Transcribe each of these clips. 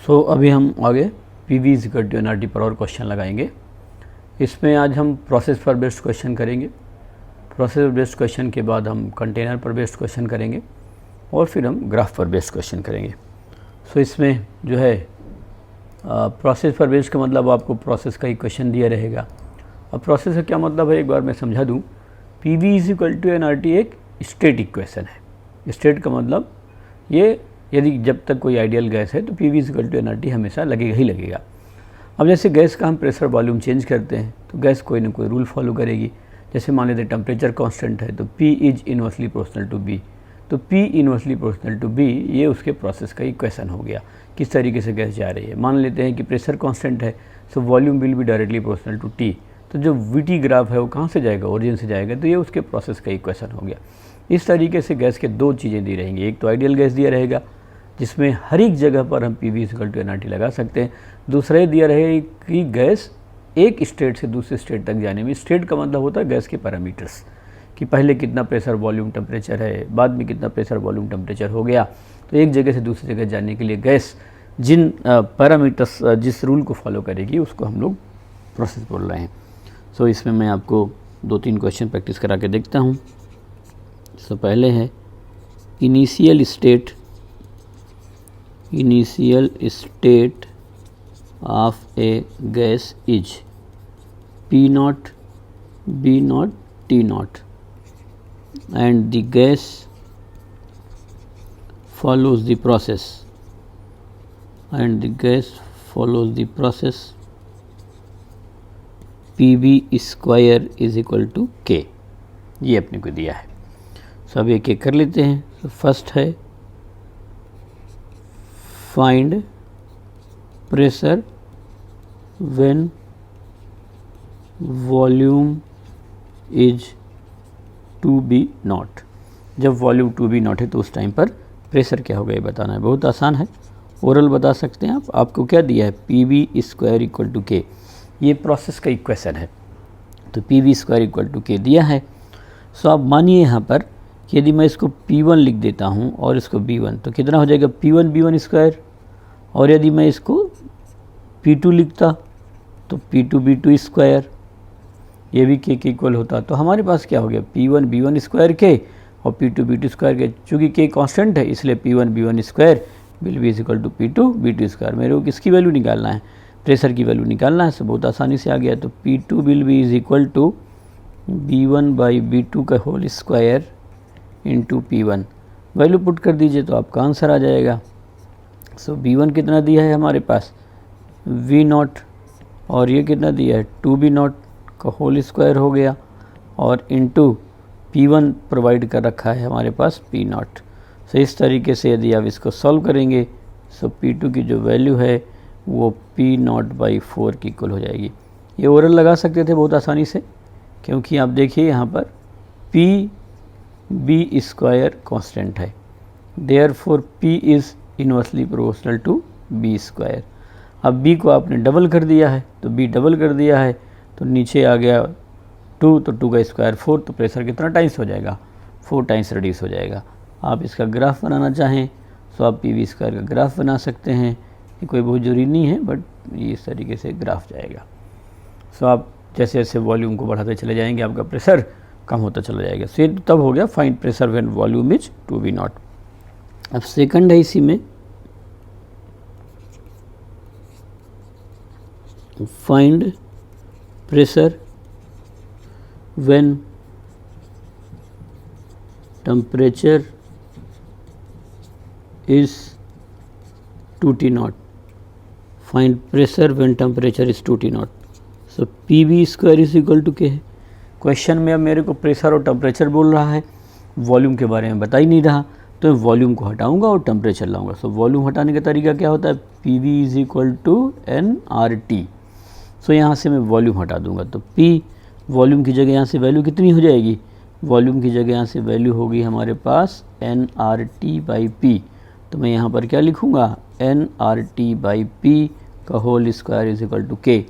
अभी हम आगे PV is equal to NRT पर और क्वेश्चन लगाएंगे। इसमें आज हम प्रोसेस पर बेस्ड क्वेश्चन करेंगे। प्रोसेस पर बेस्ड क्वेश्चन के बाद हम कंटेनर पर बेस्ड क्वेश्चन करेंगे और फिर हम ग्राफ पर बेस्ड क्वेश्चन करेंगे। इसमें जो है प्रोसेस पर बेस्ड का मतलब आपको प्रोसेस का ही क्वेश्चन दिया रहेगा। अब प्रोसेस का क्या मतलब है एक बार मैं समझा दूँ। PV is equal to NRT एक स्टेट इक्वेशन है। स्टेट का मतलब ये यदि जब तक कोई आइडियल गैस है तो PV is equal to NRT हमेशा लगेगा ही लगेगा। अब जैसे गैस का हम प्रेशर वॉल्यूम चेंज करते हैं तो गैस कोई ना कोई रूल फॉलो करेगी। जैसे मान लेते टेम्परेचर कांस्टेंट है तो P is inversely proportional to B, तो P inversely proportional to B ये उसके प्रोसेस का इक्वेशन हो गया, किस तरीके से गैस जा रही है। मान लेते हैं कि प्रेशर कांस्टेंट है so volume will be directly proportional to T, तो जो VT ग्राफ है वो कहाँ से जाएगा, ओरिजिन से जाएगा, तो ये उसके प्रोसेस का इक्वेशन हो गया। इस तरीके से गैस के दो चीज़ें दी रहेंगी। एक तो आइडियल गैस दिया रहेगा जिसमें हर एक जगह पर हम PV is equal to NRT लगा सकते हैं। दूसरा ये दिया रहे कि गैस एक स्टेट से दूसरे स्टेट तक जाने में, स्टेट का मतलब होता है गैस के पैरामीटर्स कि पहले कितना प्रेशर वॉल्यूम टेम्परेचर है, बाद में कितना प्रेशर वॉल्यूम टेम्परेचर हो गया। तो एक जगह से दूसरी जगह जाने के लिए गैस जिन पैरामीटर्स जिस रूल को फॉलो करेगी उसको हम लोग प्रोसेस बोल रहे हैं। इसमें मैं आपको 2-3 क्वेश्चन प्रैक्टिस करा के देखता हूँ। पहले है initial state of a gas is P0, B0, T0 and the gas follows the process PV square is equal to K, ये अपने को दिया है। अब एक एक कर लेते हैं। फर्स्ट है find pressure when volume is 2B0। जब वॉल्यूम 2B0 है तो उस टाइम पर प्रेशर क्या होगा ये बताना है। बहुत आसान है, ओरल बता सकते हैं आप। आपको क्या दिया है, PV square equal to K, ये प्रोसेस का इक्वेशन है। तो PV square equal to K दिया है। आप मानिए यहाँ पर कि यदि मैं इसको P1 लिख देता हूँ और इसको B1 तो कितना हो जाएगा, P1 B1 स्क्वायर। और यदि मैं इसको P2 लिखता तो P2 B2 स्क्वायर, ये भी K के इक्वल होता। तो हमारे पास क्या हो गया, P1 B1 स्क्वायर K और P2 B2 स्क्वायर K। चूँकि K कांस्टेंट है इसलिए P1 B1 square will be is equal to P2 B2 square. मेरे को किसकी वैल्यू निकालना है, प्रेशर की वैल्यू निकालना है। बहुत आसानी से आ गया। तो P2 will be is equal to B1 by B2 का whole square into P1। Value put कर दीजिए तो आपका आंसर आ जाएगा। B1 कितना दिया है हमारे पास, V0, और ये कितना दिया है 2B0 का होल स्क्वायर हो गया, और इंटू P1 प्रोवाइड कर रखा है हमारे पास P0। इस तरीके से यदि आप इसको सॉल्व करेंगे P2 की जो वैल्यू है वो P0 बाई 4 की इक्वल हो जाएगी। ये ओरल लगा सकते थे बहुत आसानी से, क्योंकि आप देखिए यहाँ पर PB स्क्वायर कॉन्स्टेंट है, therefore P is inversely proportional to B square. अब B को आपने डबल कर दिया है तो B डबल कर दिया है तो नीचे आ गया 2, तो 2 का स्क्वायर 4, तो प्रेशर कितना टाइम्स हो जाएगा, 4 टाइम्स रिड्यूस हो जाएगा। आप इसका ग्राफ बनाना चाहें तो आप PV स्क्वायर का ग्राफ बना सकते हैं। ये कोई बहुत जरूरी नहीं है, बट ये इस तरीके से ग्राफ जाएगा। आप जैसे जैसे वॉल्यूम को बढ़ाते चले जाएंगे आपका प्रेशर कम होता चला जाएगा। ये तब हो गया find pressure when volume is 2B0। अब सेकंड है इसी में find pressure when temperature is 2T0। Find pressure when temperature is 2T0। PV square is equal to K है। क्वेश्चन में अब मेरे को प्रेशर और टेम्परेचर बोल रहा है, वॉल्यूम के बारे में बता ही नहीं रहा, तो वॉल्यूम को हटाऊंगा और टेम्परेचर लाऊंगा। वॉल्यूम हटाने का तरीका क्या होता है, PV is equal to NRT। यहाँ से मैं वॉल्यूम हटा दूंगा तो P वॉल्यूम की जगह यहाँ से वैल्यू कितनी हो जाएगी, वॉल्यूम की जगह यहाँ से वैल्यू होगी हमारे पास NRT बाई P। तो मैं यहाँ पर क्या लिखूँगा, NRT बाई P का whole square is equal to K।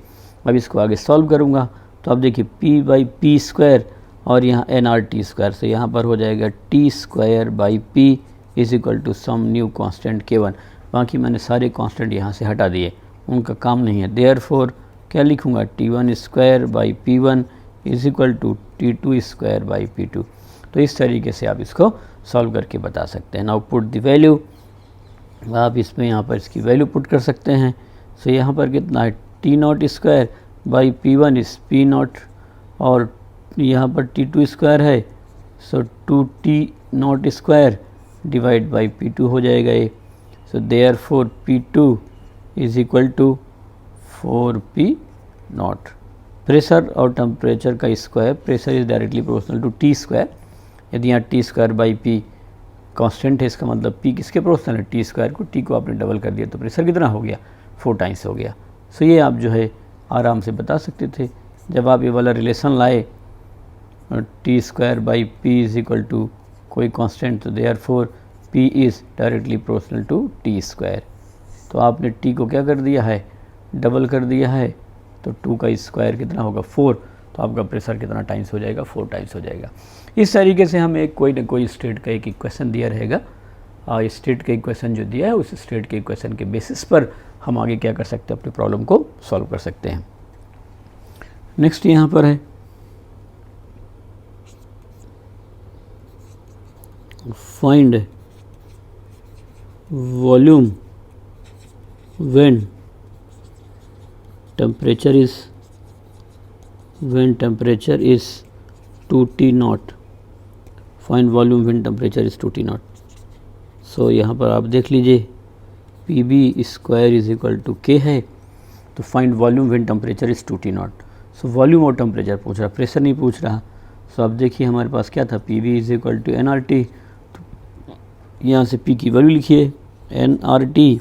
अब इसको आगे सॉल्व करूँगा तो अब देखिए P बाई P स्क्वायर और यहाँ NRT स्क्वायर से यहाँ पर हो जाएगा T square by P is equal to some new constant K1। बाकी मैंने सारे कांस्टेंट यहाँ से हटा दिए, उनका काम नहीं है। देयरफॉर क्या लिखूँगा, T1 square by P1 is equal to T2 square by P2। तो इस तरीके से आप इसको सॉल्व करके बता सकते हैं। नाउ पुट द वैल्यू, आप इसमें यहाँ पर इसकी वैल्यू पुट कर सकते हैं। सो यहाँ पर कितना है, T0 स्क्वायर बाई P1 इस P0 और यहाँ पर T2 स्क्वायर है, सो 2T0 square divide by P2 हो जाएगा ये। So therefore P2 is equal to 4P0। Pressure और टेम्परेचर का square, pressure is directly proportional to T square. यदि यहाँ T square by P constant है, इसका मतलब P किसके प्रोपोर्शनल है, T स्क्वायर को। T को आपने डबल कर दिया तो प्रेशर कितना हो गया, 4 टाइम्स हो गया। सो ये आप जो है आराम से बता सकते थे जब आप ये वाला रिलेशन लाए, T square by P is equal to कोई कांस्टेंट, तो therefore P is directly proportional to T square. तो आपने T को क्या कर दिया है, डबल कर दिया है, तो 2 का स्क्वायर कितना होगा, 4। तो आपका प्रेशर कितना टाइम्स हो जाएगा, 4 टाइम्स हो जाएगा। इस तरीके से हमें कोई ना कोई स्टेट का एक इक्वेशन दिया रहेगा, और स्टेट का इक्वेशन जो दिया है उस स्टेट के इक्वेशन के बेसिस पर हम आगे क्या कर सकते हैं, अपने प्रॉब्लम को सॉल्व कर सकते हैं। नेक्स्ट यहाँ पर है find volume when temperature is 2T0, find volume when temperature is 2T0। So यहाँ पर आप देख लीजिए PB square is equal to K है, तो find volume when temperature is 2T0। So volume और टेम्परेचर पूछ रहा, प्रेशर नहीं पूछ रहा। सो आप देखिए हमारे पास क्या था, PB is equal to nRT। तो यहाँ से P की वैल्यू लिखिए, nRT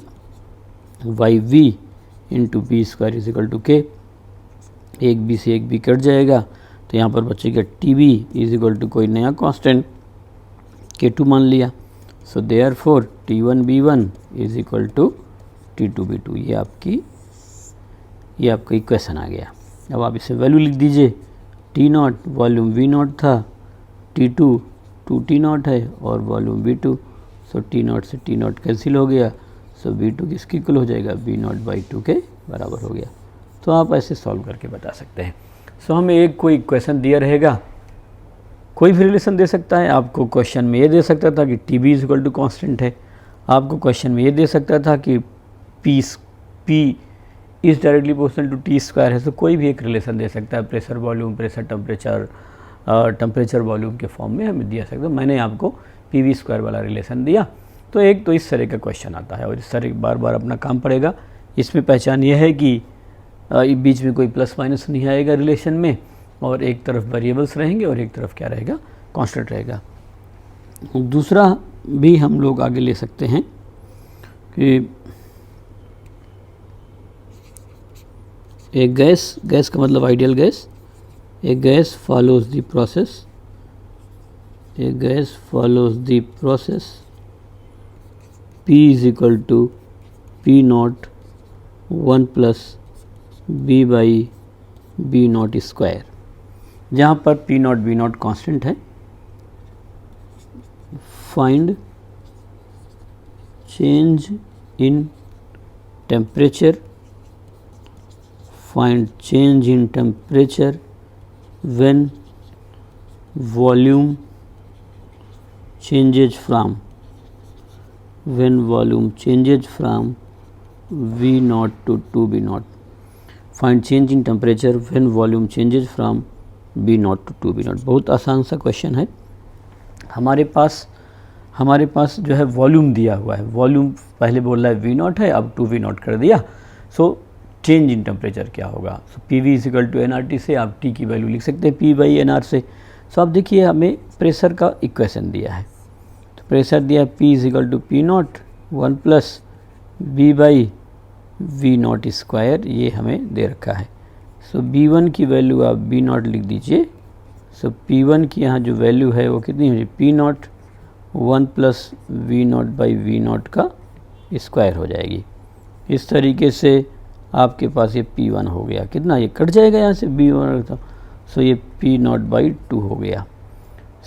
by V into B square is equal to K। एक B से एक B कट जाएगा, तो यहाँ पर बचेगा TB इज इक्वल टू कोई नया कांस्टेंट K2 मान लिया। So therefore T1B1 is equal to T2B2। ये आपका इक्वेशन आ गया। अब आप इसे वैल्यू लिख दीजिए, T0 वॉल्यूम V0 था, T2 2T0 है और वॉल्यूम V2। सो T0 से T0 कैंसिल हो गया, सो V2 किसकी इक्वल हो जाएगा, V0 बाई 2 के बराबर हो गया। तो आप ऐसे सॉल्व करके बता सकते हैं। सो हमें एक कोई इक्वेशन दिया रहेगा, कोई भी रिलेशन दे सकता है। आपको क्वेश्चन में ये दे सकता था कि TB is equal to constant है, आपको क्वेश्चन में ये दे सकता था कि P is directly proportional to T square है। तो कोई भी एक रिलेशन दे सकता है, pressure volume, pressure temperature, temperature volume के फॉर्म में हमें दिया सकता है। मैंने आपको PV स्क्वायर वाला रिलेशन दिया। तो एक तो इस तरह का क्वेश्चन आता है और इस तरह बार बार अपना काम पड़ेगा। इसमें पहचान ये है कि बीच में कोई प्लस माइनस नहीं आएगा रिलेशन में, और एक तरफ वेरिएबल्स रहेंगे और एक तरफ क्या रहेगा, कांस्टेंट रहेगा। दूसरा भी हम लोग आगे ले सकते हैं कि एक गैस का मतलब ideal gas, a gas follows the process P is equal to P0 1 plus B by B0 square, जहाँ पर P0 B0 कांस्टेंट है। Find change in temperature, when volume changes from V0 to 2B0। Find change in temperature when volume changes from B0 to 2B0। बहुत आसान सा question है। हमारे पास जो है वॉल्यूम दिया हुआ है, वॉल्यूम पहले बोल रहा है V0 है, अब 2V0 कर दिया। सो चेंज इन टेम्परेचर क्या होगा, so PV is equal to nRT से आप T की वैल्यू लिख सकते हैं P बाई NR से। सो आप देखिए हमें प्रेशर का इक्वेशन दिया है, तो प्रेशर दिया है P is equal to P0 1 plus B by V0 square, ये हमें दे रखा है। सो B1 की वैल्यू आप B0 लिख दीजिए। सो P1 की यहाँ जो वैल्यू है वो कितनी हो जाए, P0 1 plus V0 by V0 का स्क्वायर हो जाएगी। इस तरीके से आपके पास ये P1 हो गया, कितना ये कट जाएगा यहाँ से B1, सो ये P0 बाई 2 हो गया।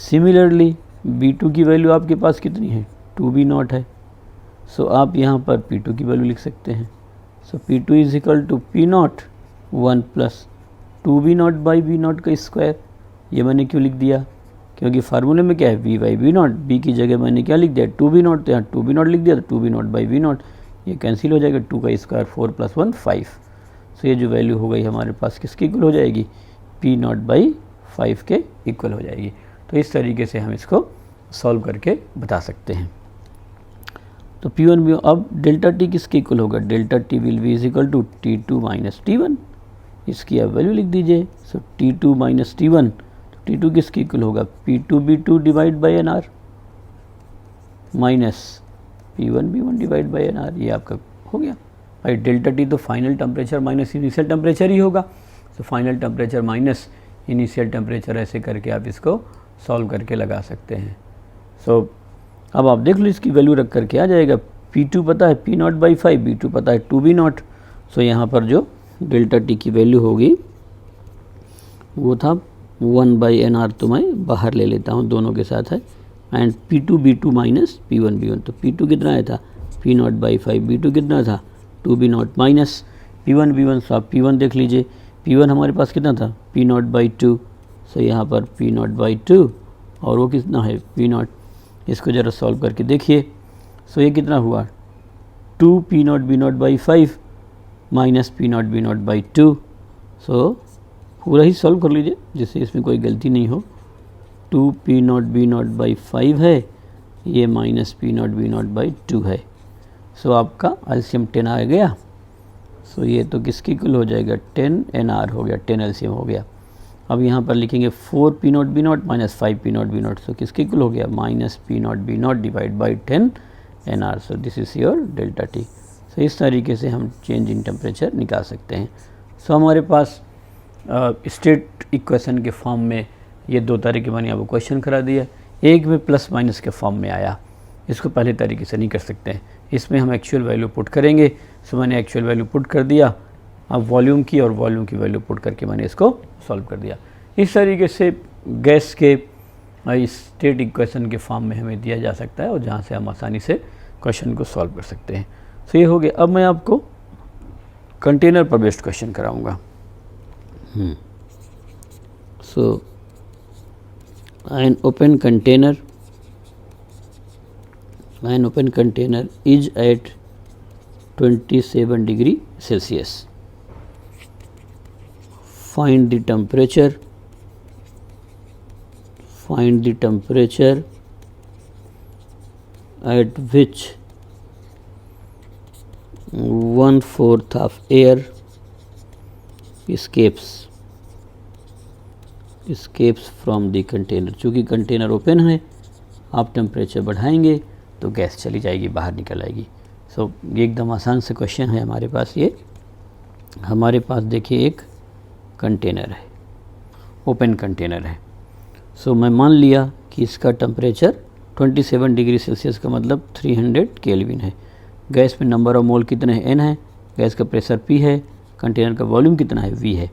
सिमिलरली B2 की वैल्यू आपके पास कितनी है, 2B0 है। सो आप यहाँ पर P2 की वैल्यू लिख सकते हैं। So P2 is equal to P0 1 plus 2V0 by V0 का स्क्वायर। ये मैंने क्यों लिख दिया, क्योंकि फार्मूले में क्या है V बाई V0, B की जगह मैंने क्या लिख दिया 2V0, तो यहाँ 2V0 लिख दिया, तो 2V0 बाई V0 ये कैंसिल हो जाएगा, 2 का स्क्वायर 4 प्लस 1 5। सो ये जो वैल्यू हो गई हमारे पास किसके इक्वल हो जाएगी, P0 बाई 5 के इक्वल हो जाएगी। तो इस तरीके से हम इसको सॉल्व करके बता सकते हैं। तो P1 भी, अब डेल्टा टी किसके इक्वल होगा, delta T will be is equal to T2 minus T1, इसकी आप वैल्यू लिख दीजिए। सो T2 माइनस T1, T2 किसके इक्वल होगा, P2B2 divide by NR minus P1B1 divide by NR, ये आपका हो गया भाई। डेल्टा टी तो final temperature minus initial temperature ही होगा। तो final temperature minus initial temperature, ऐसे करके आप इसको सॉल्व करके लगा सकते हैं। सो अब आप देख लो इसकी वैल्यू रख करके आ जाएगा। P2 पता है P0 बाई 5, B2 पता है 2B0। सो यहाँ पर जो डेल्टा टी की वैल्यू होगी वो था 1 बाई NR, तो मैं बाहर ले लेता हूँ, दोनों के साथ है, एंड P2B2 माइनस P1B1। तो P2 कितना आया था P0 बाई 5, B2 कितना था 2B0 माइनस P1B1। सो आप P1 देख लीजिए, P1 हमारे पास कितना था P0 बाई 2। सो यहाँ पर P0 बाई 2 और वो कितना है P0। इसको ज़रा सॉल्व करके देखिए। सो ये कितना हुआ 2 P0 B0 by 5 minus P0 B0 by 2। सो पूरा ही सॉल्व कर लीजिए जिससे इसमें कोई गलती नहीं हो। 2 P0 B0 बाई 5 है, ये माइनस P0 B0 बाई 2 है। सो आपका एलसीएम 10 आ गया। सो ये तो किसकी इक्वल हो जाएगा 10 NR हो गया, 10 एलसीएम हो गया। अब यहाँ पर लिखेंगे 4 P0 B0 minus 5 P0 B0। सो किसके इक्वल हो गया minus P0 B0 divide by 10 NR। So this is your delta T. सो इस तरीके से हम चेंज इन टेम्परेचर निकाल सकते हैं। सो हमारे पास स्टेट इक्वेशन के फॉर्म में ये दो तरीके मैंने आपको क्वेश्चन करा दिया। एक में प्लस माइनस के फॉर्म में आया, इसको पहले तरीके से नहीं कर सकते हैं, इसमें हम एक्चुअल वैल्यू पुट करेंगे। सो मैंने एक्चुअल वैल्यू पुट कर दिया, अब वॉल्यूम की और वॉल्यूम की वैल्यू पुट करके मैंने इसको सॉल्व कर दिया। इस तरीके से गैस के स्टेट इक्वेशन के फॉर्म में हमें दिया जा सकता है और जहाँ से हम आसानी से क्वेश्चन को सॉल्व कर सकते हैं। सो ये हो गया। अब मैं आपको कंटेनर पर बेस्ड क्वेश्चन कराऊंगा। सो an open container is at 27 degree Celsius. Find the temperature at which 1/4 of air escapes from the container। चूँकि कंटेनर ओपन है, आप टेम्परेचर बढ़ाएंगे तो गैस चली जाएगी, बाहर निकल आएगी। सो ये एकदम आसान से क्वेश्चन है हमारे पास। ये हमारे पास देखिए एक कंटेनर है, ओपन कंटेनर है। सो मैं मान लिया कि इसका टेम्परेचर 27 डिग्री सेल्सियस का मतलब 300 केल्विन है। गैस में नंबर ऑफ मोल कितने हैं n है, गैस का प्रेशर P है, कंटेनर का वॉल्यूम कितना है V है।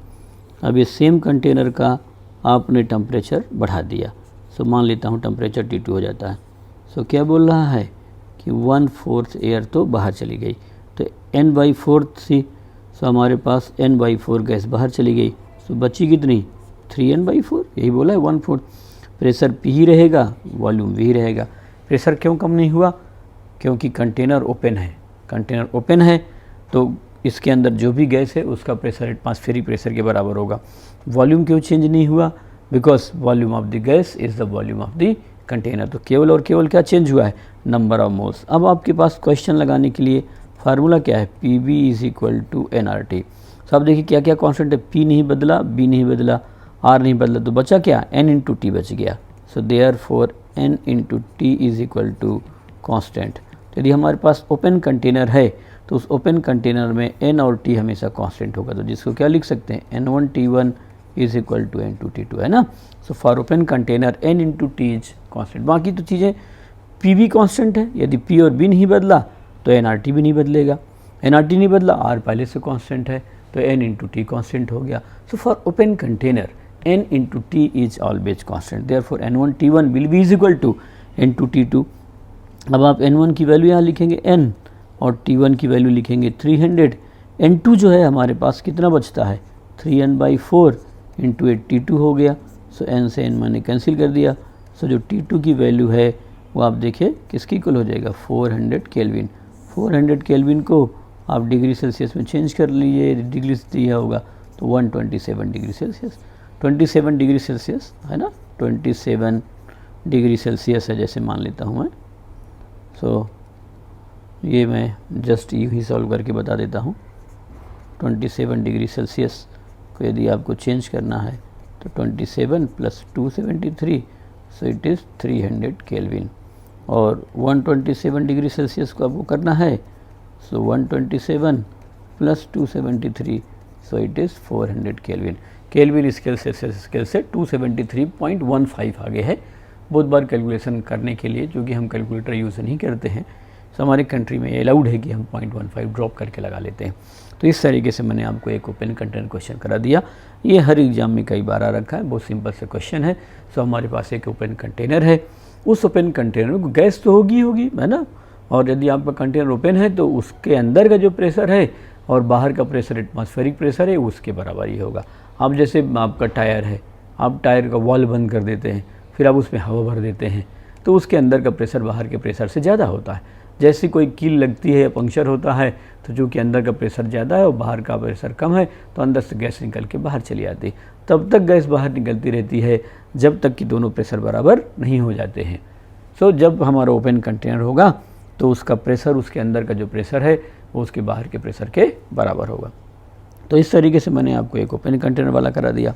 अब ये सेम कंटेनर का आपने टेम्परेचर बढ़ा दिया। सो मान लेता हूँ टेम्परेचर T2 हो जाता है। सो क्या बोल रहा है कि 1/4 एयर तो बाहर चली गई, तो n/4 थी। सो हमारे पास n/4 गैस बाहर चली गई। सो बची कितनी 3n/4, यही बोला है 1/4। प्रेशर P ही रहेगा, वॉल्यूम V ही रहेगा। प्रेशर क्यों कम नहीं हुआ, क्योंकि कंटेनर ओपन है। कंटेनर ओपन है तो इसके अंदर जो भी गैस है उसका प्रेशर एटमॉस्फेरिक प्रेशर के बराबर होगा। वॉल्यूम क्यों चेंज नहीं हुआ, because volume of the gas is the volume of the container. तो केवल और केवल क्या चेंज हुआ है, नंबर ऑफ मोल्स। अब आपके पास क्वेश्चन लगाने के लिए फार्मूला क्या है, PV is equal to NRT। तो आप देखिए क्या क्या कॉन्स्टेंट है, P नहीं बदला, B नहीं बदला, R नहीं बदला, तो बचा क्या N इंटू T बच गया। So therefore N into T is equal to constant. यदि हमारे पास ओपन कंटेनर है तो उस ओपन कंटेनर में N और T हमेशा कांस्टेंट होगा, तो जिसको क्या लिख सकते हैं N1 T1 is equal to N2 T2, है ना। सो for open container N into T is constant. बाकी तो चीज़ें P भी कांस्टेंट है, यदि P और B नहीं बदला तो NRT भी नहीं बदलेगा। NRT नहीं बदला, R पहले से कांस्टेंट है तो N इंटू T कांस्टेंट हो गया। So for open container N into T is always constant, therefore N1 T1 will be is equal to N2 T2। अब आप N1 की वैल्यू यहाँ लिखेंगे N और T1 की वैल्यू लिखेंगे 300। N2 जो है हमारे पास कितना बचता है 3n/4 इंटू 82 हो गया। सो N से N मैंने कैंसिल कर दिया। सो जो T2 की वैल्यू है वो आप देखिए किसकी इक्वल हो जाएगा 400 केल्विन। 400 केल्विन को आप डिग्री सेल्सियस में चेंज कर लीजिए, डिग्री दिया होगा तो 127 डिग्री सेल्सियस। 27 डिग्री सेल्सियस है ना, 27 डिग्री सेल्सियस है जैसे मान लेता हूँ मैं। सो ये मैं जस्ट यूँ ही सॉल्व करके बता देता हूँ। 27 डिग्री सेल्सियस को यदि आपको चेंज करना है तो 27 + 273, सो इट इज़ 300 केल्विन। और 127 डिग्री सेल्सियस को आपको करना है, सो 127 + 273, सो it is 400 kelvin. Kelvin scale Celsius scale से 273.15 आगे है। बहुत बार कैलकुलेशन करने के लिए, जो कि हम कैलकुलेटर यूज़ नहीं करते हैं, तो हमारे कंट्री में अलाउड है कि हम 0.15 ड्रॉप करके लगा लेते हैं। तो इस तरीके से मैंने आपको एक ओपन कंटेनर क्वेश्चन करा दिया। ये हर एग्जाम में कई बार आ रखा है, बहुत सिंपल से क्वेश्चन है। सो हमारे पास एक ओपन कंटेनर है, उस ओपन कंटेनर में गैस तो होगी है ना, और यदि आपका कंटेनर ओपन है तो उसके अंदर का जो प्रेशर है और बाहर का प्रेशर एटमॉस्फेरिक प्रेशर है उसके बराबर ही होगा। अब जैसे आपका टायर है, आप टायर का वॉल्व बंद कर देते हैं, फिर आप उसमें हवा भर देते हैं तो उसके अंदर का प्रेशर बाहर के प्रेशर से ज़्यादा होता है। जैसे कोई कील लगती है या पंक्चर होता है तो जो कि अंदर का प्रेशर ज़्यादा है और बाहर का प्रेशर कम है तो अंदर से गैस निकल के बाहर चली आती है। तब तक गैस बाहर निकलती रहती है जब तक कि दोनों प्रेशर बराबर नहीं हो जाते हैं। सो जब हमारा ओपन कंटेनर होगा तो उसका प्रेशर, उसके अंदर का जो प्रेशर है वो उसके बाहर के प्रेशर के बराबर होगा। तो इस तरीके से मैंने आपको एक ओपन कंटेनर वाला करा दिया।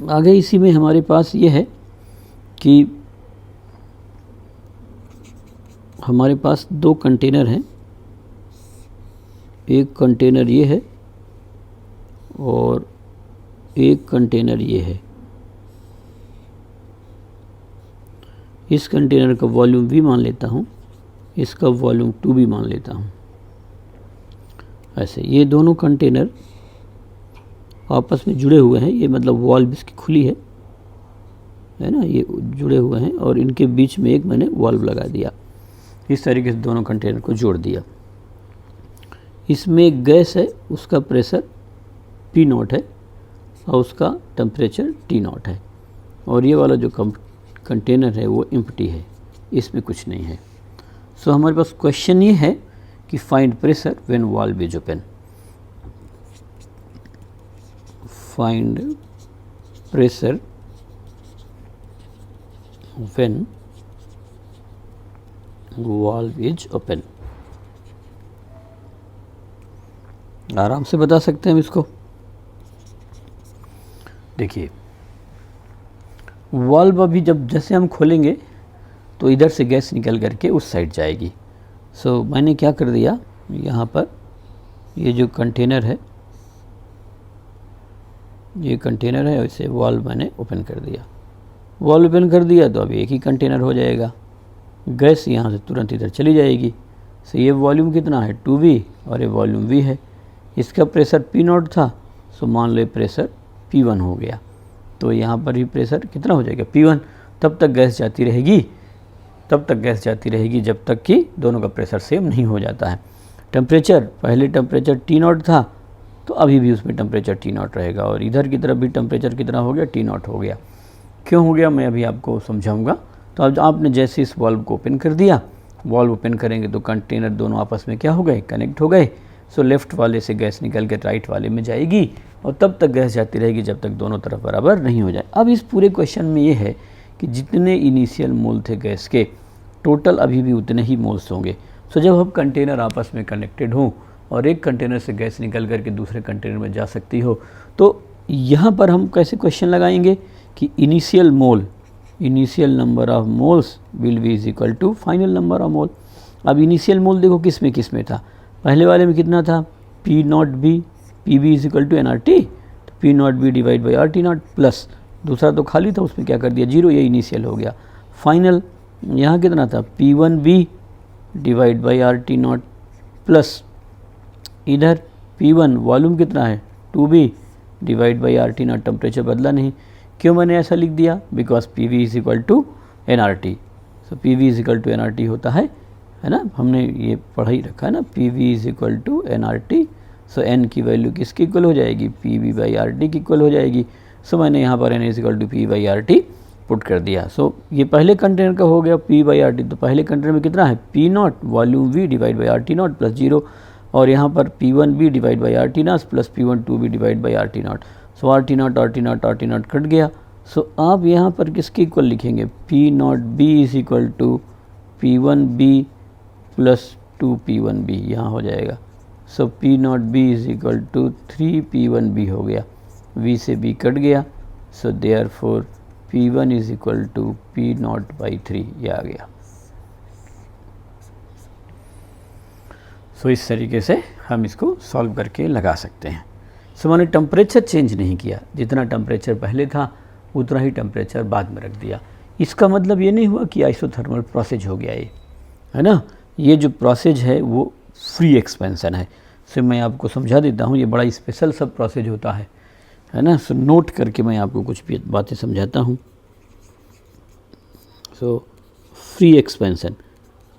आगे इसी में हमारे पास ये है कि हमारे पास दो कंटेनर हैं, एक कंटेनर ये है और एक कंटेनर ये है। इस कंटेनर का वॉल्यूम V मान लेता हूँ, इसका वॉल्यूम 2B मान लेता हूँ। ऐसे ये दोनों कंटेनर आपस में जुड़े हुए हैं, ये मतलब वॉल्व इसकी खुली है ना, ये जुड़े हुए हैं और इनके बीच में एक मैंने वॉल्व लगा दिया। इस तरीके से दोनों कंटेनर को जोड़ दिया। इसमें एक गैस है, उसका प्रेशर P0 है और उसका टेम्परेचर T0 है, और ये वाला जो कंटेनर है वो एम्प्टी है, इसमें कुछ नहीं है। सो हमारे पास क्वेश्चन ये है कि find pressure when valve is open. Find pressure when valve is open. आराम से बता सकते हैं हम इसको। देखिए वाल्व अभी जब जैसे हम खोलेंगे तो इधर से गैस निकल करके उस साइड जाएगी। सो मैंने क्या कर दिया, यहाँ पर ये जो कंटेनर है, ये कंटेनर है, वैसे वाल्व मैंने ओपन कर दिया। वाल्व ओपन कर दिया तो अभी एक ही कंटेनर हो जाएगा, गैस यहाँ से तुरंत इधर चली जाएगी। सो ये वॉल्यूम कितना है 2V और ये वॉल्यूम V है। इसका प्रेशर P0 था, सो मान लो प्रेशर P1 हो गया, तो यहाँ पर भी प्रेशर कितना हो जाएगा P1। तब तक गैस जाती रहेगी, तब तक गैस जाती रहेगी जब तक कि दोनों का प्रेशर सेम नहीं हो जाता है। टेम्परेचर, पहले टेम्परेचर T0 था तो अभी भी उसमें टेम्परेचर T0 रहेगा, और इधर की तरफ भी टेम्परेचर कितना हो गया T0 हो गया। क्यों हो गया मैं अभी आपको समझाऊंगा। तो अब आपने जैसे इस वाल्व को ओपन कर दिया, वाल्व ओपन करेंगे तो कंटेनर दोनों आपस में क्या हो गए, कनेक्ट हो गए। सो लेफ़्ट वाले से गैस निकल के राइट वाले में जाएगी और तब तक गैस जाती रहेगी जब तक दोनों तरफ बराबर नहीं हो जाए। अब इस पूरे क्वेश्चन में ये है कि जितने इनिशियल मोल थे गैस के, टोटल अभी भी उतने ही मोल्स होंगे। सो जब हम कंटेनर आपस में कनेक्टेड हों और एक कंटेनर से गैस निकल करके दूसरे कंटेनर में जा सकती हो, तो यहाँ पर हम कैसे क्वेश्चन लगाएंगे कि initial mole, initial number of moles will be is equal to final number of mole. अब इनिशियल मोल देखो किस में था, पहले वाले में कितना था P0B, PB is equal to nRT, तो P0B divide by RT0 plus दूसरा तो खाली था उसमें क्या कर दिया 0, ये इनिशियल हो गया। फाइनल यहाँ कितना था P1B divide by RT0 plus इधर P1 वॉल्यूम कितना है 2B divide by RT0, temperature बदला नहीं। क्यों मैंने ऐसा लिख दिया, because PV is equal to nRT। So P V is equal to N R T होता है ना, हमने ये पढ़ा ही रखा है ना, P V is equal to N R T. So N की वैल्यू किसकी इक्वल हो जाएगी, P V by R T की इक्वल हो जाएगी। सो मैंने यहाँ पर N is equal to P by R T put कर दिया। सो ये पहले कंटेनर का हो गया पी बाई आर टी, तो पहले कंटेनर में कितना है, P naught volume V divide by R T naught plus 0, और यहाँ पर P one B divide by R T naught plus P one two B divide by R T naught. So R T naught cut गया। So आप यहाँ पर किसकी इक्वल लिखेंगे, P naught B is equal to P one B plus 2p1b यहाँ हो जाएगा। So P naught B is equal to 3p1b हो गया, v से b कट गया। So therefore p1 is equal to P naught by 3, ये आ गया। सो इस तरीके से हम इसको सॉल्व करके लगा सकते हैं। सो मैंने टेम्परेचर चेंज नहीं किया, जितना टेम्परेचर पहले था उतना ही टेम्परेचर बाद में रख दिया। इसका मतलब ये नहीं हुआ कि आइसोथर्मल प्रोसेस हो गया ये, है ना। ये जो प्रोसेस है वो फ्री एक्सपेंशन है। सो मैं आपको समझा देता हूँ, ये बड़ा स्पेशल सब प्रोसेस होता है ना। सो नोट करके मैं आपको कुछ भी बातें समझाता हूँ। सो फ्री एक्सपेंशन,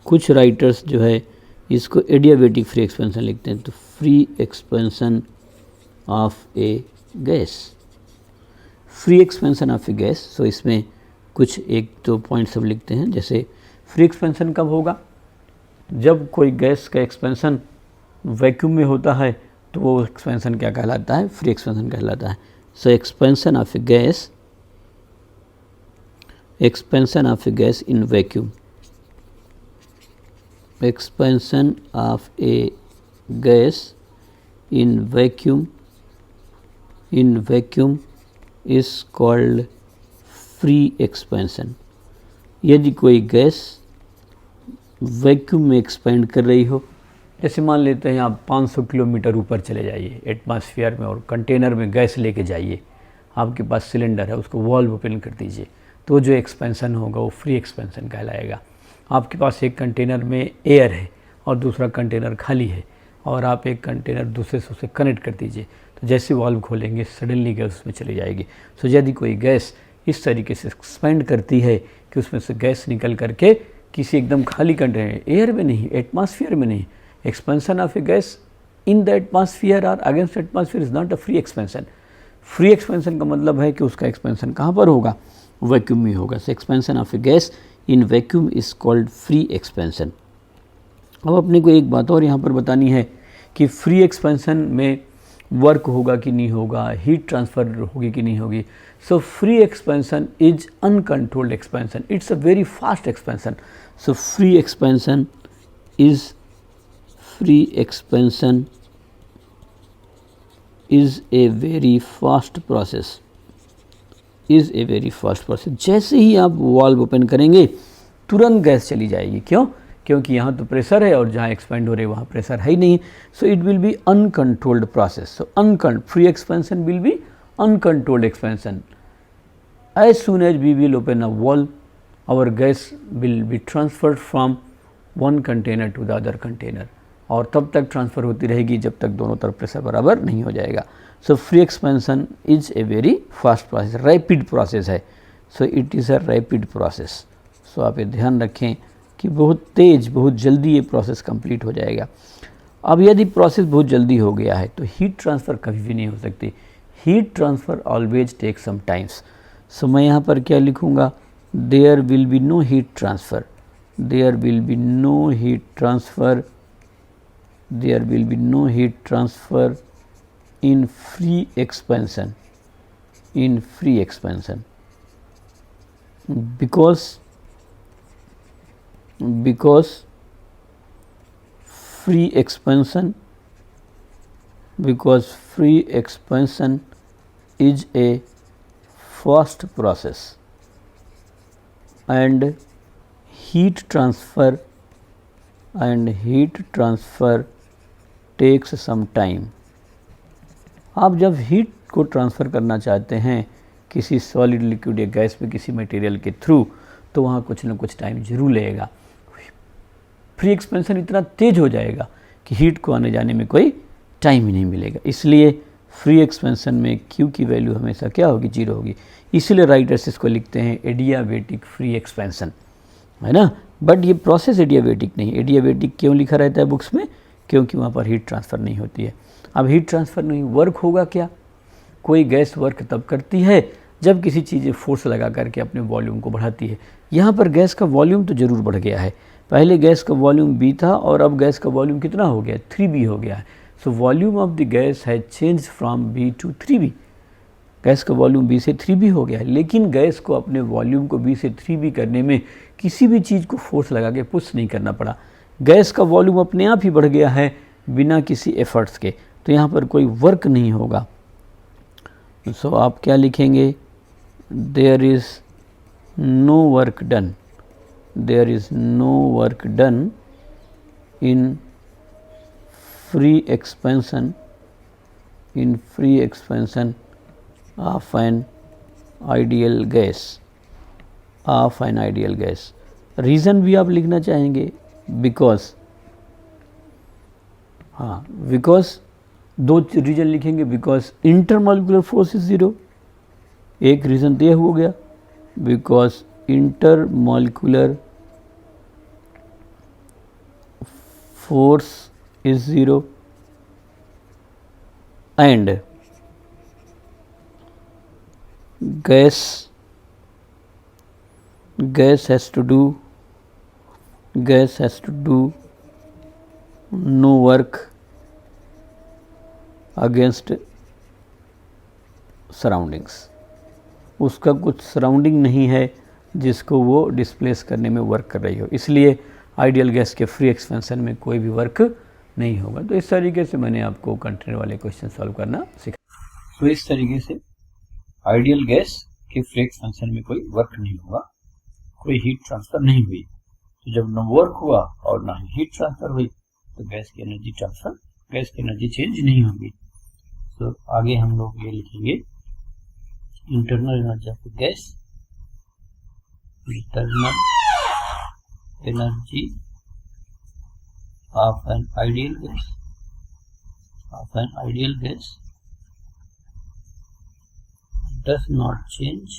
कुछ राइटर्स जो है इसको एडियाबेटिक फ्री एक्सपेंशन लिखते हैं, तो free expansion of a gas, free expansion of a gas. So इसमें कुछ एक तो पॉइंट सब लिखते हैं, जैसे फ्री एक्सपेंशन कब होगा, जब कोई गैस का एक्सपेंशन वैक्यूम में होता है तो वो एक्सपेंशन क्या कहलाता है, फ्री एक्सपेंशन कहलाता है। So expansion of a gas, expansion of a gas in vacuum, expansion of a gas in vacuum is called free expansion. यदि कोई गैस वैक्यूम में एक्सपेंड कर रही हो, जैसे मान लेते हैं आप 500 किलोमीटर ऊपर चले जाइए एटमॉस्फेयर में और कंटेनर में गैस लेके जाइए, आपके पास सिलेंडर है, उसको वॉल्व ओपन कर दीजिए, तो जो एक्सपेंशन होगा वो फ्री एक्सपेंशन कहलाएगा। आपके पास एक कंटेनर में एयर है और दूसरा कंटेनर खाली है, और आप एक कंटेनर दूसरे से उसे कनेक्ट कर दीजिए, तो जैसे वॉल्व खोलेंगे सडनली गैस उसमें चली जाएगी। सो यदि कोई गैस इस तरीके से एक्सपेंड करती है कि उसमें से गैस निकल करके किसी एकदम खाली कंटेनर, एयर में नहीं, एटमॉस्फेयर में नहीं, expansion of a gas in the atmosphere और against atmosphere is not a free expansion. Free expansion का मतलब है कि उसका एक्सपेंशन कहाँ पर होगा, वैक्यूम में होगा। So expansion of a gas in vacuum is called free expansion. अब अपने को एक बात और यहाँ पर बतानी है कि फ्री एक्सपेंशन में वर्क होगा कि नहीं होगा, हीट ट्रांसफ़र होगी कि नहीं होगी। सो free expansion is uncontrolled expansion, it's a very fast expansion. So free expansion is a very fast process, जैसे ही आप वाल्व ओपन करेंगे तुरंत गैस चली जाएगी। क्यों? क्योंकि यहाँ तो प्रेशर है और जहाँ एक्सपेंड हो रहे वहाँ प्रेशर है ही नहीं। So it will be uncontrolled process. So free expansion will be uncontrolled expansion. As soon as we will open a valve, our gas will be transferred from one container to the other container, और तब तक transfer होती रहेगी जब तक दोनों तरफ pressure बराबर नहीं हो जाएगा। So free expansion is a very fast process, rapid process है। So it is a rapid process. So आप ये ध्यान रखें कि बहुत तेज़, बहुत जल्दी ये प्रोसेस कंप्लीट हो जाएगा। अब यदि प्रोसेस बहुत जल्दी हो गया है तो हीट ट्रांसफ़र कभी भी नहीं हो सकती। Heat transfer always take some times. So मैं यहाँ पर क्या लिखूँगा, there will be no heat transfer, there will be no heat transfer, there will be no heat transfer in free expansion, because free expansion is a fast process and heat transfer takes some time. आप जब heat को transfer करना चाहते हैं किसी solid, liquid या gas में किसी मटेरियल के थ्रू, तो वहाँ कुछ ना कुछ टाइम जरूर लगेगा। फ्री एक्सपेंशन इतना तेज हो जाएगा कि हीट को आने जाने में कोई टाइम ही नहीं मिलेगा। इसलिए फ्री एक्सपेंशन में Q की वैल्यू हमेशा क्या होगी, 0 होगी। इसलिए राइटर्स इसको लिखते हैं एडियाबेटिक फ्री एक्सपेंशन। है ना। बट ये प्रोसेस एडियाबेटिक नहीं। एडियाबेटिक क्यों लिखा रहता है बुक्स में? क्योंकि वहाँ पर हीट ट्रांसफ़र नहीं होती है। अब हीट ट्रांसफ़र नहीं, वर्क होगा क्या? कोई गैस वर्क तब करती है जब किसी चीज़ में फोर्स लगा करके अपने वॉल्यूम को बढ़ाती है। यहाँ पर गैस का वॉल्यूम तो ज़रूर बढ़ गया है। पहले गैस का वॉल्यूम B था और अब गैस का वॉल्यूम कितना हो गया? 3B हो गया है। So volume of the gas has change from B to 3B। Gas का वॉल्यूम B से 3B हो गया है, लेकिन गैस को अपने वॉल्यूम को B से 3B करने में किसी भी चीज़ को फोर्स लगा के पुश नहीं करना पड़ा। गैस का वॉल्यूम अपने आप ही बढ़ गया है बिना किसी एफर्ट्स के, तो यहाँ पर कोई वर्क नहीं होगा। सो आप क्या लिखेंगे? There is no work done, there is no work done in free expansion, in free expansion of an ideal gas, of an ideal gas। Reason भी आप लिखना चाहेंगे, बिकॉज, हाँ बिकॉज, दो रीज़न लिखेंगे। बिकॉज इंटरमॉलिक्यूलर फोर्स इज 0, एक reason तो यह हो गया, because intermolecular force is 0 and gas has to do no work against surroundings। उसका कुछ सराउंडिंग नहीं है जिसको वो डिस्प्लेस करने में वर्क कर रही हो, इसलिए आइडियल गैस के फ्री एक्सपेंशन में कोई भी वर्क नहीं होगा। तो इस तरीके से मैंने आपको कंटेनर वाले क्वेश्चन सॉल्व करना सिखाया। तो इस तरीके से आइडियल गैस के फ्री एक्सपेंशन में कोई वर्क नहीं होगा, कोई हीट ट्रांसफर नहीं हुई। तो जब न वर्क हुआ और ना ही हीट ट्रांसफर हुई तो गैस की एनर्जी ट्रांसफर, गैस की एनर्जी चेंज नहीं होगी। तो आगे हम लोग ये लिखेंगे internal energy of gas, internal energy of an ideal gas, of an ideal gas does not change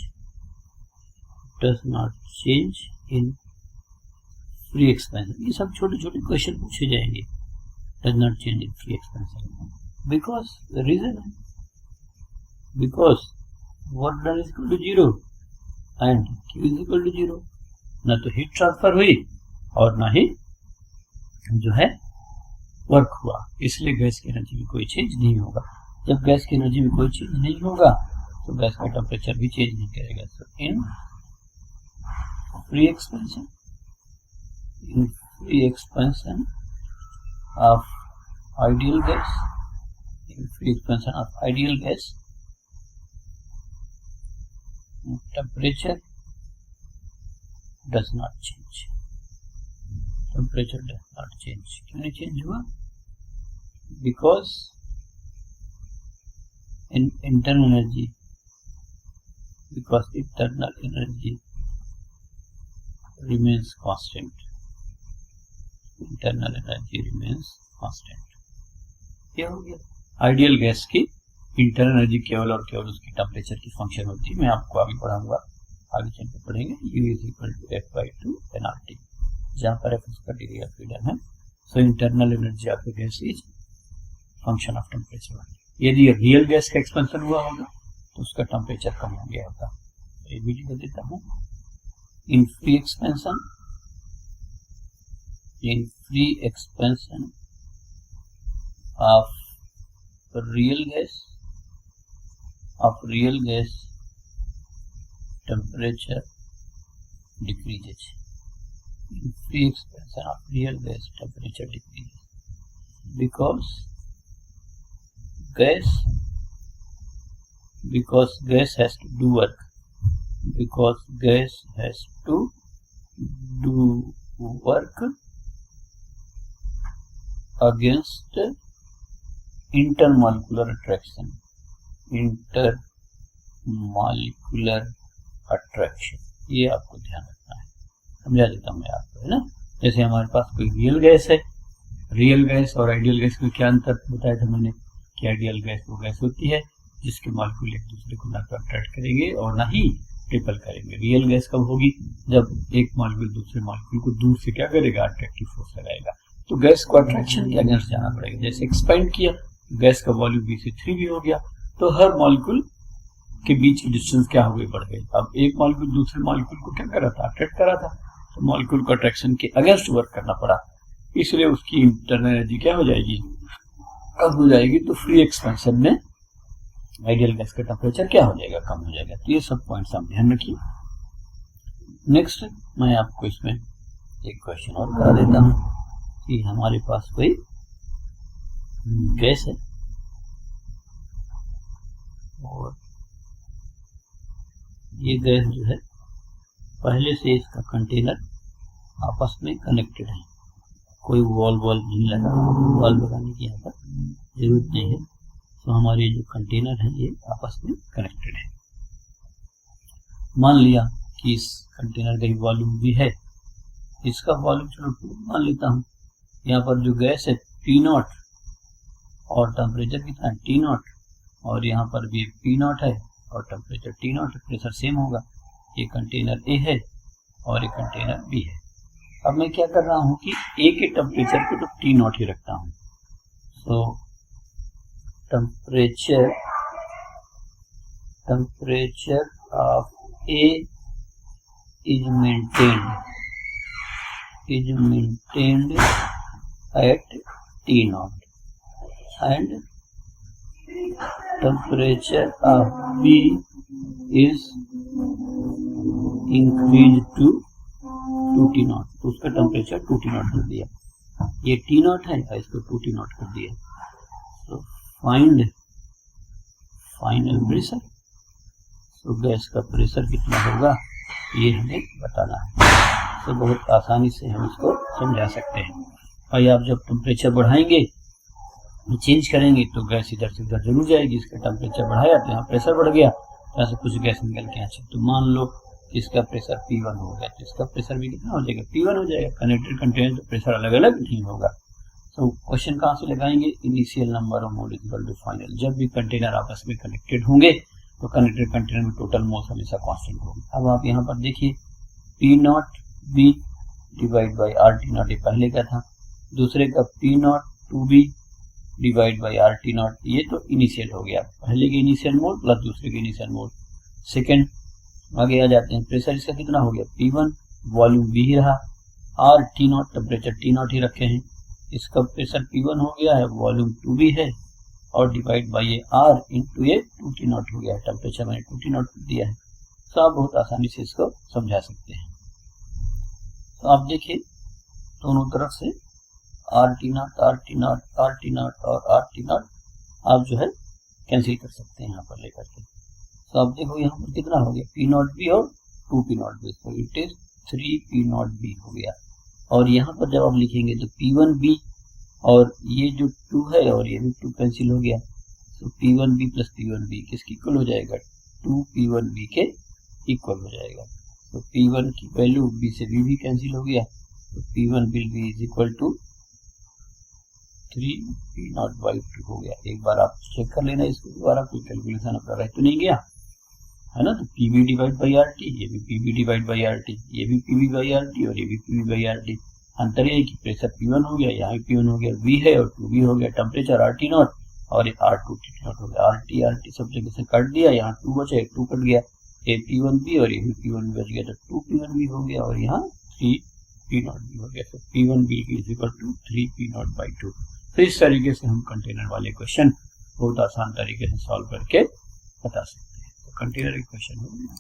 in free expansion। ये सब छोटे छोटे क्वेश्चन पूछे जाएंगे। does not change in free expansion because the reason है because work done is equal to 0 and Q is equal to 0। ना तो heat transfer हुई और ना ही जो है वर्क हुआ, इसलिए गैस की एनर्जी में कोई चेंज नहीं होगा। जब गैस की एनर्जी में कोई चेंज नहीं होगा तो गैस का टेम्परेचर भी चेंज नहीं करेगा। So in free expansion, in free expansion of ideal gas, in free expansion of ideal gas temperature does not change, temperature does not change. क्यों नहीं चेंज हुआ? Because in internal energy, because internal energy remains constant, internal energy remains constant। क्या हो गया? Ideal gas की internal energy केवल और केवल उसकी टेम्परेचर की फंक्शन होती है। मैं आपको आगे पढ़ाऊंगा, आगे चल के पढ़ेंगे। U is equal to F/2 nRT, जहाँ पर F उसका डिग्री ऑफ फ्रीडम है। So internal energy of the gas is function of temperature. यदि रियल गैस का एक्सपेंशन हुआ होगा तो उसका टेम्परेचर कम हो गया होता। ये भी लिख देता हूँ, in free expansion, in free expansion of real gas temperature decreases, in free expansion of real gas temperature decreases because gas has to do work, because gas has to do work against intermolecular attraction, intermolecular attraction। ये आपको ध्यान रखना है, समझा देता हूँ मैं आपको, है ना। जैसे हमारे पास कोई रियल गैस है, रियल गैस और आइडियल गैस में क्या अंतर बताया था मैंने कि आइडियल गैस वो गैस होती है जिसके मॉलिक्यूल एक दूसरे को ना तो अट्रैक्ट करेंगे और ना ही रिपेल करेंगे। रियल गैस कब होगी? जब एक मॉलिक्यूल दूसरे मॉलिक्यूल को दूर से क्या करेगा? अट्रैक्टिव फोर्स लगाएगा। तो गैस को अट्रैक्शन के अगेंस्ट जाना पड़ेगा। जैसे एक्सपेंड किया, गैस का वॉल्यूम V से 3V हो गया, तो हर मॉलिक्यूल के बीच की डिस्टेंस क्या हो गई? बढ़ गई। अब एक मॉलिक्यूल दूसरे मॉलिक्यूल को क्या कर रहा था? अट्रैक्ट कर रहा था, तो मॉलिक्यूल को अट्रैक्शन के अगेंस्ट वर्क करना पड़ा, इसलिए उसकी इंटरनल एनर्जी क्या हो जाएगी? कम हो जाएगी। तो फ्री एक्सपेंशन में आइडियल गैस का टेम्परेचर क्या हो जाएगा? कम हो जाएगा। तो ये सब पॉइंट्स आप ध्यान रखिए। नेक्स्ट मैं आपको इसमें एक क्वेश्चन और करा देता हूँ कि हमारे पास कोई गैस है और ये गैस जो है पहले से इसका कंटेनर आपस में कनेक्टेड है, कोई वॉल्व नहीं लगा, वॉल्व लगाने की यहाँ पर जरूरत नहीं है। तो हमारे जो कंटेनर है ये आपस में कनेक्टेड है। मान लिया कि इस कंटेनर का वॉल्यूम भी है, इसका वॉल्यूम चलो 2 मान लेता हूँ। यहाँ पर जो गैस है P0 और टेम्परेचर कितना है? T0, और यहाँ पर भी P0 है और टेम्परेचर T0, प्रेशर सेम होगा। ये कंटेनर A है और ये कंटेनर B है। अब मैं क्या कर रहा हूँ कि A के टेम्परेचर को तो T0 ही रखता हूँ। सो temperature of A is maintained at T0 and temperature of B is increased to 2T0। तो उसका टेम्परेचर 2T0 कर दिया। ये T0 है, इसको 2T0 कर दिया। तो फाइंड फाइनल प्रेशर। तो गैस का प्रेशर कितना होगा ये हमें बताना है। तो बहुत आसानी से हम इसको समझा सकते हैं। और आप जब टेम्परेचर बढ़ाएंगे, चेंज करेंगे, तो गैस इधर से उधर जरूर जाएगी। इसका टेम्परेचर बढ़ाया तो यहाँ प्रेशर बढ़ गया, तो ऐसे कुछ गैस निकल के यहाँ। तो मान लो इसका प्रेशर P1 हो गया, तो इसका प्रेशर भी कितना हो जाएगा? P1 हो जाएगा। कनेक्टेड कंटेनर तो प्रेशर अलग अलग नहीं होगा। तो क्वेश्चन कहाँ से लगाएंगे? Initial number of mole equal to final. जब भी कंटेनर आपस में कनेक्टेड होंगे तो कनेक्टेड कंटेनर में टोटल मोल्स हमेशा कांस्टेंट होगी। अब आप यहाँ पर देखिए P0 B divide by RT0, ये पहले का था। दूसरे का P0 2B divide by RT0, ये तो इनिशियल हो गया, पहले के इनिशियल मोल प्लस दूसरे के इनिशियल मोल। सेकेंड आगे आ जाते हैं। प्रेशर इसका कितना हो गया? P1, वॉल्यूम V ही रहा, RT0 टेम्परेचर T0 ही रखे हैं। इसका प्रेशर P1 हो गया है, वॉल्यूम 2B है, और डिवाइड बाई ये R इंटू ये 2T0 हो गया है। टेम्परेचर मैंने 2T0 दिया है। तो आप बहुत आसानी से इसको समझा सकते हैं। तो आप देखिए दोनों तरफ से RT0 RT0 RT0 और RT0 आप जो है कैंसिल कर सकते हैं यहाँ पर लेकर के। तो आप देखो यहाँ पर कितना हो गया? P0B और 2P0B, तो इट इज 3P0B हो गया। और यहाँ पर जब आप लिखेंगे तो P1B और ये जो 2 है और ये भी 2 कैंसिल हो गया। तो P1B प्लस P1B किसके इक्वल हो जाएगा? 2P1B के इक्वल हो जाएगा। तो P1 की वैल्यू B से B भी कैंसिल हो गया, तो P1 will be is equal to 3P0/2 हो गया। एक बार आप चेक कर लेना इसको, दोबारा कोई कैलकुलेशन आपका रह तो नहीं गया है ना। तो PB डिवाइड बाई RT, ये भी PB डिवाइड बाई RT, ये भी PB बाई RT और ये भी PB बाई RT। अंतर ये है कि प्रेशर P1 हो गया, यहाँ भी P1 हो गया, V है और 2B हो गया। टेम्परेचर RT0 और ये R2T0 हो गया। RT सब जगह से कट दिया, यहाँ 2 बचे, 2 कट गया, ये P1B और ये भी P1B बच गया, तो 2P1B हो गया और यहाँ 3P0B हो गया। तो P1B is equal to 3P0/2। तो इस तरीके से हम कंटेनर वाले क्वेश्चन बहुत आसान तरीके से सॉल्व करके बता सकते हैं। तो कंटेनर क्वेश्चन हो गया।